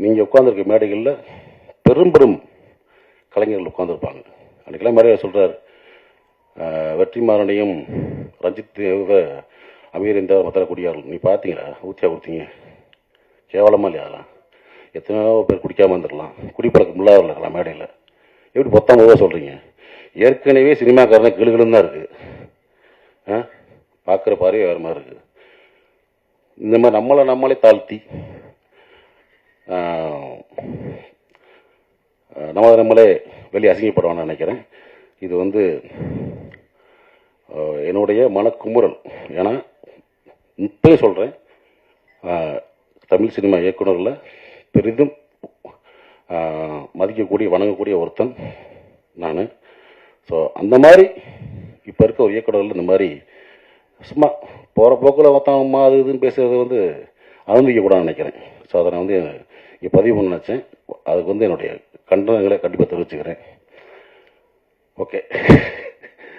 நீங்கள் உட்காந்துருக்க மேடைகளில் பெரும் பெரும் கலைஞர்கள் உட்காந்துருப்பாங்க. அன்றைக்கெல்லாம் மேடையை சொல்கிறார், வெற்றிமாறனையும் ரஞ்சித் தேவ அமீர் இந்த மத்தரக்கூடியார்கள் நீ பார்த்தீங்களா, ஊற்றியா கொடுத்தீங்க, கேவலமாக இல்லையா? அதெல்லாம் எத்தனையோ பேர் குடிக்காமல் இருந்துடலாம், குடிப்பழக்கம் இல்லாத இருக்கலாம் மேடையில். எப்படி பொத்தாம சொல்கிறீங்க? ஏற்கனவே சினிமாக்காரனை கிளுகிளுன்னு தான் இருக்குது, பார்க்குற பார்வையே வேறு மாதிரி இருக்குது. இந்த மாதிரி நம்மளே தாழ்த்தி நம்மளே வெளியே அசிங்கப்படுவான்னு நினைக்கிறேன். இது என்னுடைய மனக்குமுறல். ஏன்னா இப்போயும் சொல்கிறேன், தமிழ் சினிமா இயக்குநரில் பெரிதும் மதிக்கக்கூடிய வணங்கக்கூடிய ஒருத்தன் நான். ஸோ அந்த மாதிரி இப்போ இருக்க ஒரு இயக்குநர்கள் இந்த மாதிரி சும்மா போகிற போக்கில் மொத்தமா அது இதுன்னு பேசுகிறது அனுமதிக்கக்கூடாதுன்னு நினைக்கிறேன். ஸோ அதை நான் இங்கே பதிவு பண்ண நினச்சேன். அதுக்கு என்னுடைய கண்டனங்களை கண்டிப்பாக தெரிவிச்சுக்கிறேன். ஓகே.